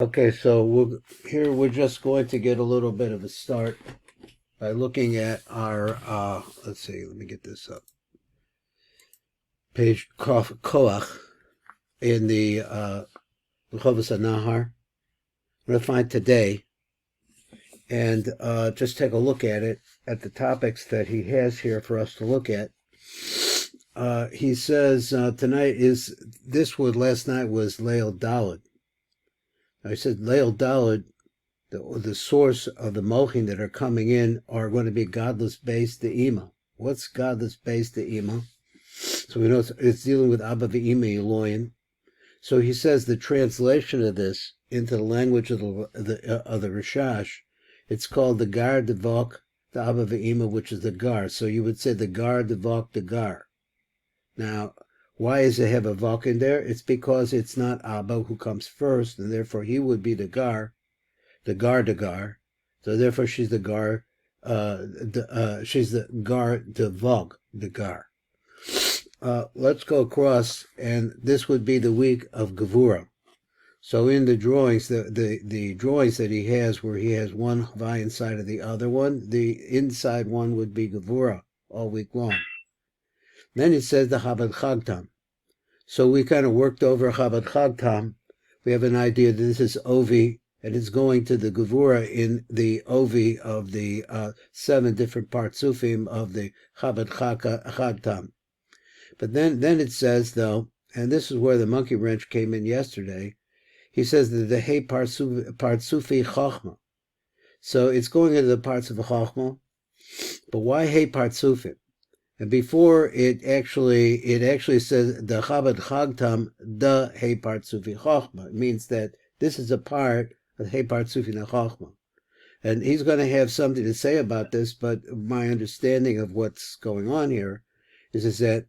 Okay, so we're just going to get a little bit of a start by looking at our, let's see, let me get this up. Page Koach in the Chovos Nahar. I'm going to find today and just take a look at it, at the topics that he has here for us to look at. He says tonight is, last night was Leil Daled. I said Leil Daled, the source of the mochin that are coming in are going to be godless based de'ima. What's godless based de'ima? So we know it's dealing with Abba ve'ima Elohim. So he says the translation of this into the language of the Rashash, it's called the Gar Devok, the Abba ve'ima, which is the Gar. So you would say the Gar Devok, the Gar. Now, why does it have a Vok in there? It's because it's not Abba who comes first, and therefore he would be the Gar. The Gar. So therefore she's the Gar, she's the Gar Devog, the Gar. Let's go across, and this would be the week of Gevura. So in the drawings, the drawings that he has, where he has one Havai inside of the other one, the inside one would be Gevura all week long. Then it says the Chabad Chagtam. So we kind of worked over Chabad Chagtam. We have an idea that this is Ovi, and it's going to the Gevura in the Ovi of the 7 different Partsufim of the Chabad Chagtam. But then it says, though, and this is where the monkey wrench came in yesterday, he says that the Hey Partsufi Chochma. So it's going into the parts of the Chochma, but why Hey Partsufim? And before it actually says the Chabad Chagtam the Hey Partsufi Chochma. It means that this is a part of Hey Partsufi Chochma. And he's going to have something to say about this, but my understanding of what's going on here is that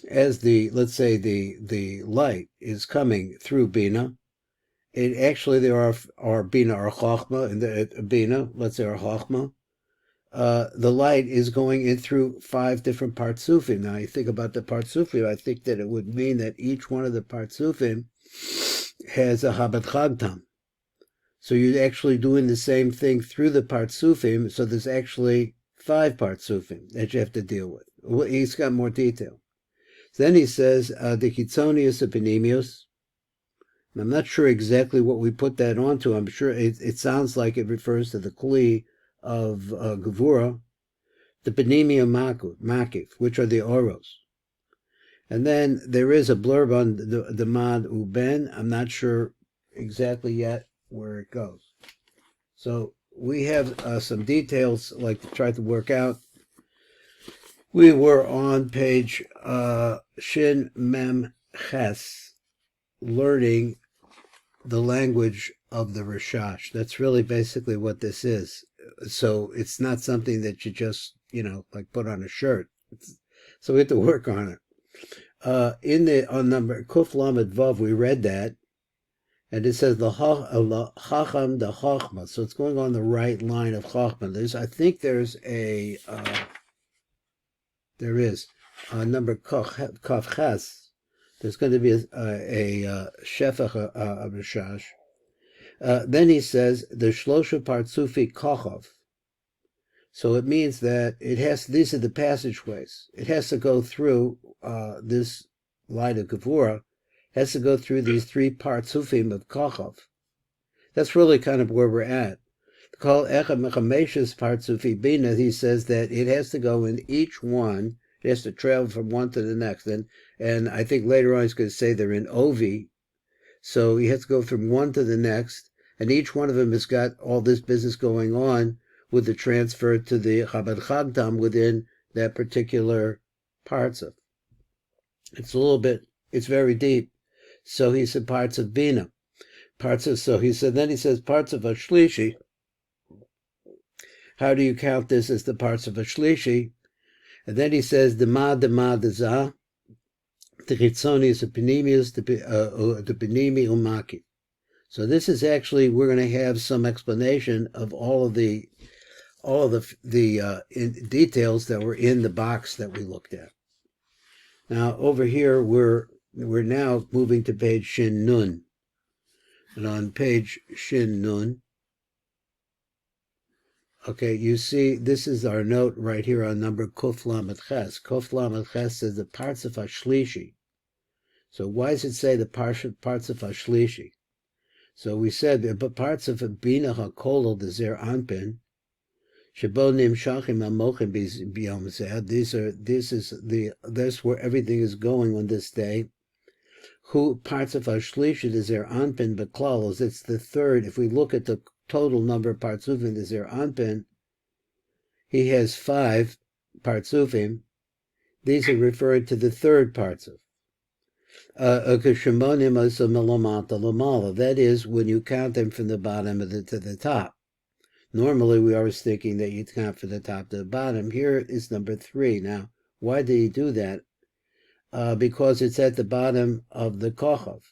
as let's say the light is coming through Bina, it actually there are Bina or Chochma, and the Bina, let's say, or Chochma. The light is going in through 5 different Partsufim. Now, you think about the Partsufim, I think that it would mean that each one of the Partsufim has a Chabad Chagtam. So you're actually doing the same thing through the Partsufim, so there's actually 5 Partsufim that you have to deal with. He's got more detail. Then he says, the Kitzonius Epinemius. I'm not sure exactly what we put that onto. I'm sure it sounds like it refers to the Kli of Gevura, the Benimia Makif, which are the Oros. And then there is a blurb on the Mad Uben. I'm not sure exactly yet where it goes. So we have some details like to try to work out. We were on page Shin Mem Ches, learning the language of the Rashash. That's really basically what this is. So it's not something that you just, like put on a shirt. So we have to work on it. On number Kuf Lamed Vav, we read that, and it says the Chacham, the Chachma. So it's going on the right line of Chachma. I think there's a, there is number Kaf Ches. There's going to be a Shefach of Rashash. Then he says the Shlosha Partsufi Kochov. So it means that these are the passageways. It has to go through this light of Gevura, has to go through these 3 Partsufim of Kochov. That's really kind of where we're at. Called Echad Mechameshes Partsufi Bina, he says that it has to go in each one. It has to travel from one to the next. And I think later on he's going to say they're in Ovi. So he has to go from one to the next. And each one of them has got all this business going on with the transfer to the Chabad Chagtam within that particular parts of. It's very deep. So he said parts of Bina. Then he says parts of a Shlishi. How do you count this as the parts of a Shlishi? And then he says Dema Deza, the Chitzonius, the Penimius, the Penimi Umaki. So this is actually, we're going to have some explanation of all of the details that were in the box that we looked at. Now over here we're now moving to page Shin Nun. And on page Shin Nun, okay, you see, this is our note right here on number Kuf Lamed Ches. Kuf Lamed Ches says the parts of Ashlishi. So why does it say the parts of Ashlishi? So we said the parts of Bina HaKolol, the Zer Anpin, Shebo Nimshachim HaMochim B'Yom Zeh. That's where everything is going on this day. Who parts of Ashlishi, the Zer Anpin B'Klalos, it's the third. If we look at the total number of Partsufim, the Zer Anpin, he has 5 Partsufim. These are referred to the third Partsuf. That is when you count them from the bottom to the top. Normally, we are thinking that you count from the top to the bottom. Here is number 3. Now, why did he do that? Because it's at the bottom of the kochav.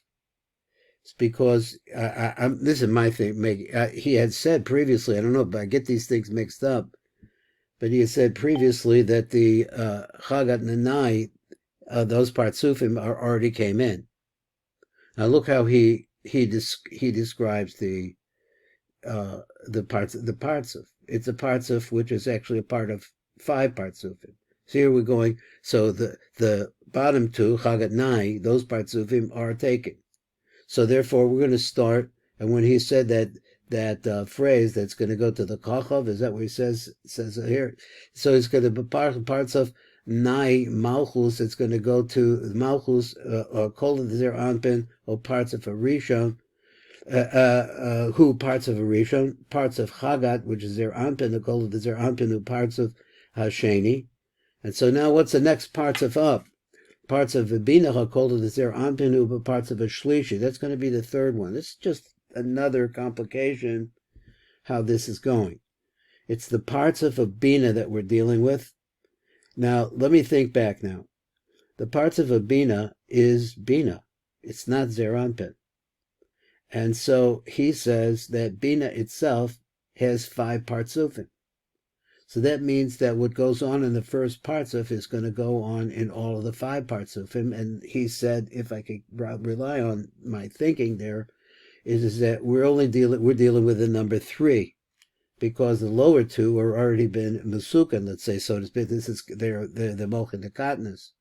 It's because, this is my thing, he had said previously, I don't know, but I get these things mixed up, but he had said previously that the Chagat Nanai, those Partsufim already came in. Now look how he describes the Partsuf. It's a Partsuf which is actually a part of 5 Partsufim. So here we're going. So the bottom 2 Chagat Nai, those Partsufim are taken. So therefore we're going to start. And when he said that phrase that's going to go to the Kochav, is that what he says here? So it's going to be parts of Nai Malchus, it's going to go to Malchus, or Kol Zer Anpin, or parts of a Rishon, who parts of a Rishon, parts of Chagat, which is Zer Anpin, the Kol Zer Anpin, who parts of Hasheni. And so now what's the next parts of up? Parts of Bina HaKol Zer Anpin, who parts of a Shlishi. That's going to be the third one. This is just another complication how this is going. It's the parts of a Bina that we're dealing with. Now, let me think back now. The parts of a Bina is Bina. It's not Zer Anpin. And so he says that Bina itself has 5 Partsufim. So that means that what goes on in the first Partsuf is going to go on in all of the 5 Partsufim. And he said, if I could rely on my thinking there, is that we're dealing with the number 3. Because the lower 2 are already been Musukan, let's say, so to speak. This is they're the Mochin the Katnas.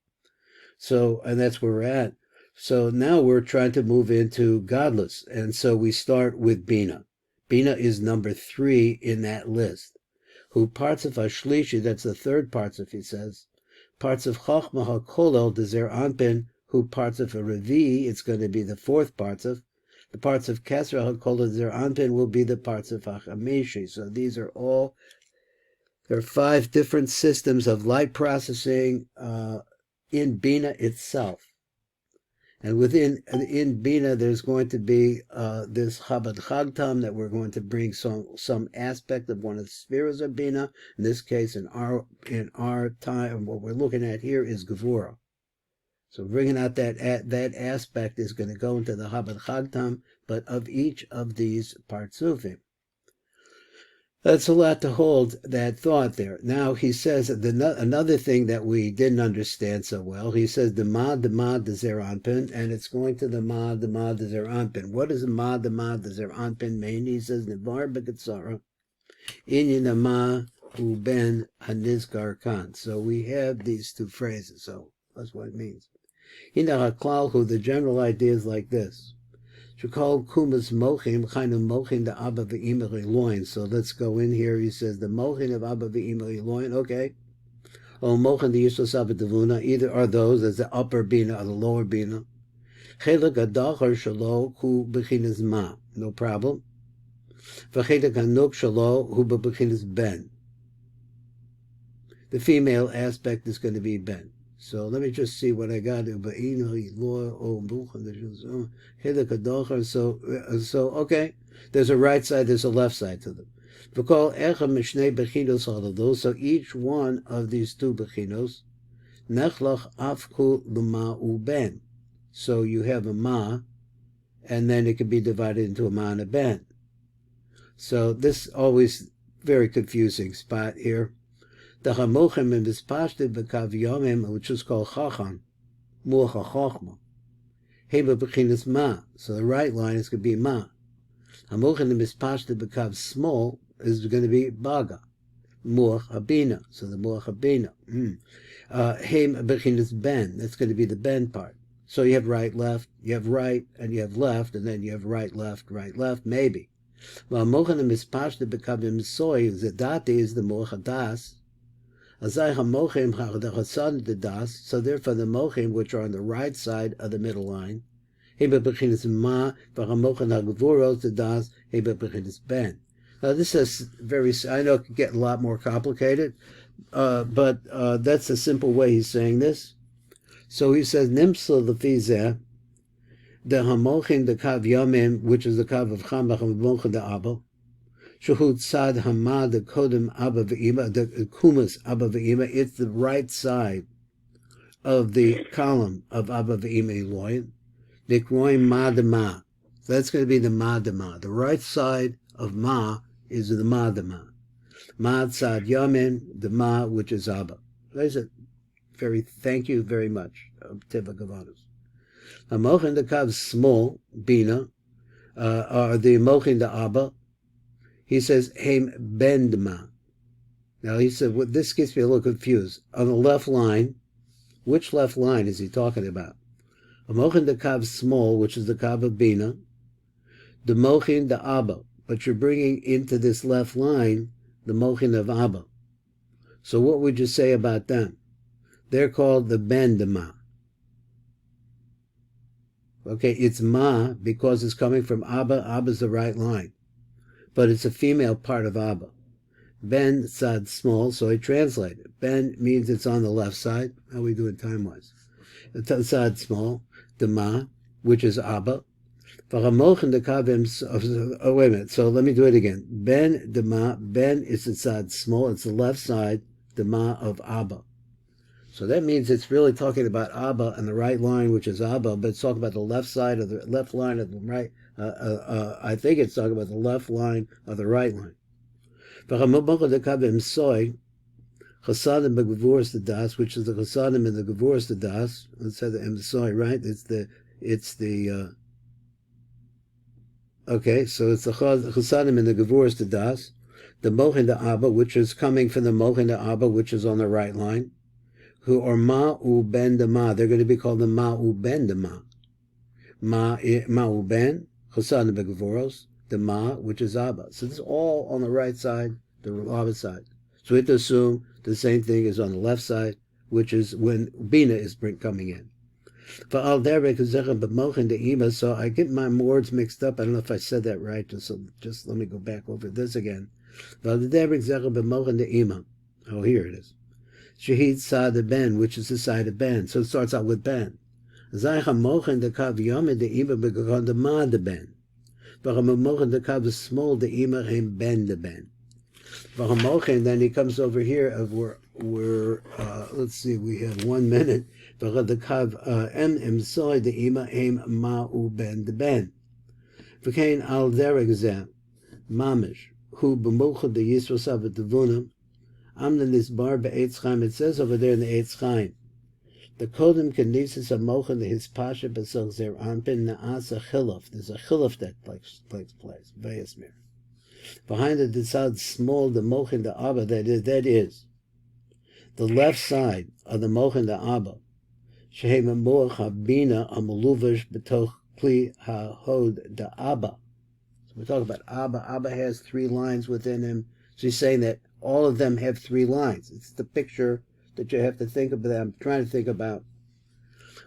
So, and that's where we're at. So now we're trying to move into Godless. And so we start with Bina. Bina is number 3 in that list. Who parts of Ashlishi, that's the third parts of, he says. Parts of Chochmah HaKolel, the Zer Anpin, who parts of a Revi, it's going to be the 4th parts of. The parts of Kesra HaKol Zer Anpin will be the parts of Hachamishi. So these are all, there are 5 different systems of light processing in Bina itself. And in Bina, there's going to be this Chabad Chagtam that we're going to bring some aspect of one of the spheres of Bina. In this case, in our time, what we're looking at here is Gevura. So bringing out that aspect is going to go into the Chabad Chagtam, but of each of these Partsufim. That's a lot to hold that thought there. Now he says another thing that we didn't understand so well. He says the Zer Anpin, and it's going to the Zer Anpin. What does the Zer Anpin mean? He says Nevar B'Ketzara Inyan Ma Uben Hanizgar Kan. So we have these 2 phrases. So that's what it means. Hina HaKlal, who the general idea is like this. Shekol Kumas Mochim, Chainu Mochin the Abba V'Ima Eloin. So let's go in here. He says the Mochin of Abba V'Ima Eloin, okay. O Mochin the Yishos Abba Devuna, either are those as the upper Bina or the lower Bina. Chelak Adachar Shalo Hu B'Chinas Ma, no problem. V'Chelak Hanuk Shalo Hu B'Chinas Ben. The female aspect is going to be Ben. So let me just see what I got. So okay, there's a right side, there's a left side to them. So each one of these 2 bechinos, nechlach afku l'ma uben. So you have a ma, and then it can be divided into a ma and a ben. So this always very confusing spot here. The Hamochem in this Pashte B'Kav Yomim, which is called Chacham, Muach HaChochma. Hema b'chinas ma. So the right line is going to be ma. Hamochin mispashta b'kav small is going to be baga. Muach habina. So the muach habina. Hem b'chinas ben. That's going to be the ben part. So you have right, left, you have right, and you have left, and then you have right, left, maybe. Well, mochin mispashta b'kav imsoy, zedati is the muach hadas. Azay hamochim ha'chasan das. So therefore the mochim, which are on the right side of the middle line, heba b'chinas ma, v'hamochin ha'gevuros das, heba b'chinas ben. Now this is very, I know it can get a lot more complicated, but that's a simple way he's saying this. So he says, Nimsel lefizeh, the hamochin the kav yamim, which is the kav of chamach hamochin the abba, shehud sad hamad the kodem abba v'ima, the kumas abba v'ima. It's the right side of the column of abba v'ima eloyin. Nikroim ma de ma. So that's going to be the ma de ma. The right side of ma is the ma de ma. Ma tzad yamin, the ma which is abba. That's it. Thank you very much. Teva Gavanos. A mochin the kav small bina, or the mochin the abba. He says heim bendma. Now he said, well, this gets me a little confused. On the left line, which left line is he talking about? A mochin the kav small, which is the kav of bina, the mochin the abba. But you're bringing into this left line the mochin of abba. So what would you say about them? They're called the ben de ma. Okay, it's ma because it's coming from Abba. Abba's the right line. But it's a female part of Abba. Ben sad small, so I translate it. Ben means it's on the left side. How are we doing time-wise? Sad small, the ma, which is Abba. Oh, wait a minute. So let me do it again. Ben de ma, ben is the sad small. It's the left side, the ma of Abba. So that means it's really talking about Abba and the right line, which is Abba, but it's talking about the left side of the left line of the right. I think it's talking about the left line of the right line. Chasadim begvuras the das, which is the chasadim and the gevuras the das. Let's say the emsoy, right? Okay, so it's the chasadim and the gevuras the das, the mochin the Abba, which is coming from the mochin the Abba, which is on the right line. Who are ma u ben de ma. They're going to be called the ma u ben de ma. Ma u ben, chasadim begvuros, the ma, which is Abba. So this is all on the right side, the Abba side. So we have to assume the same thing is on the left side, which is when Bina is coming in. So I get my words mixed up. I don't know if I said that right. Just let me go back over this again. Oh, here it is. Shahid Sada Ben, which is the side of Ben. So it starts out with Ben. Zaycha Mochen the Kav Yomid the Ima begon the Ma the Ben. Vachamochen the Kav small the Ima him Ben the Ben. Vachamochen, then he comes over here of where let's see, we have 1 minute. Vachad the Kav em soy the Ima him Ma u Ben the Ben. V'kein al derek Mamish who b'mochad the Yisros of the Vunam. Amnan is bar be'etz chaim. It says over there in the Eitz Chaim, the kodem kenisis amochan the his pasha b'soch zer anpin naasa chiluf. There's a chiluf that takes place. Vayasmir. Behind the desad small the mochin the abba that is the left side of the mochin the abba. Shehem amoach habina amaluvash betoch kli hahod the abba. So we're talking about Abba. Abba has 3 lines within him. So he's saying that all of them have 3 lines. It's the picture that you have to think about. I'm trying to think about.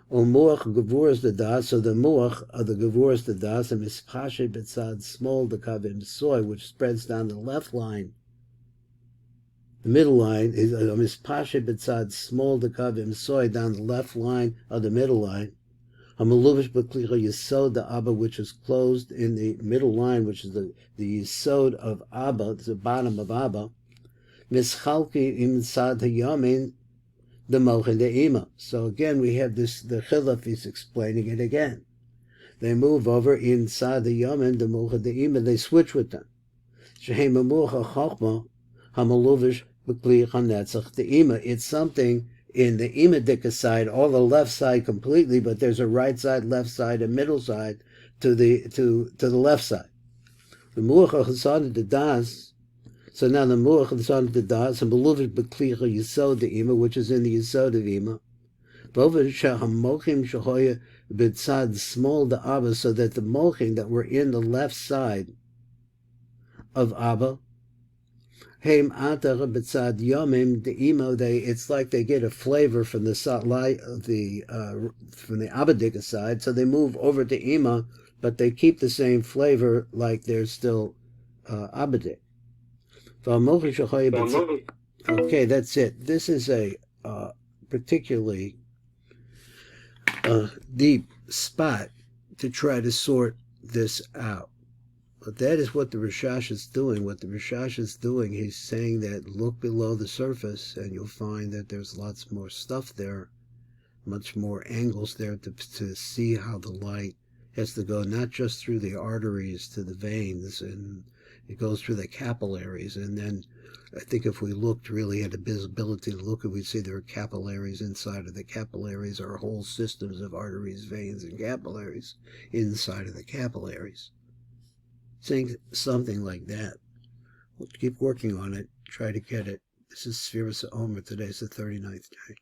Muach gevuras the das. So the muach of the gevuras the das and mispashe betzad small the kavim soy, which spreads down the left line. The middle line is mispashe betzad small the kavim soy down the left line of the middle line. Hamaluvish b'klicha yisod the Abba, which is closed in the middle line, which is the yisod of Abba, the bottom of Abba. Mischalki imsad hayamin the mochin the ima. So again, we have this. The chilaf is explaining it again. They move over inside the yamin the mochin the ima. They switch with them. Shehem amucha chachma hamaluvish b'kli chanetzach the ima. It's something in the Imadika side, all the left side completely, but there's a right side, left side, and middle side to the left side. The Muach Chasad the Das. So now the Muach Chasad the Das and Beloved Beklicha Yisod the Ima, which is in the Yisod of Ima. Bovad Shahamochim Shahoya Bitsad small the Abba, so that the mochim that were in the left side of Abba, Heim Atar Bitsad Yomim the Imo, it's like they get a flavor from the from the Abadika side, so they move over to Ima, but they keep the same flavor like they're still Abadik. Okay, that's it. This is a particularly deep spot to try to sort this out. But that is what the RASHASH is doing. What the RASHASH is doing, he's saying that look below the surface and you'll find that there's lots more stuff there, much more angles there to see how the light has to go not just through the arteries to the veins, and it goes through the capillaries. And then I think if we looked really at the visibility to look at, we'd see there are capillaries inside of the capillaries, or whole systems of arteries, veins, and capillaries inside of the capillaries. Saying something like that. We'll keep working on it, try to get it. This is SEFIRAT HAOMER. Today's the 39th day.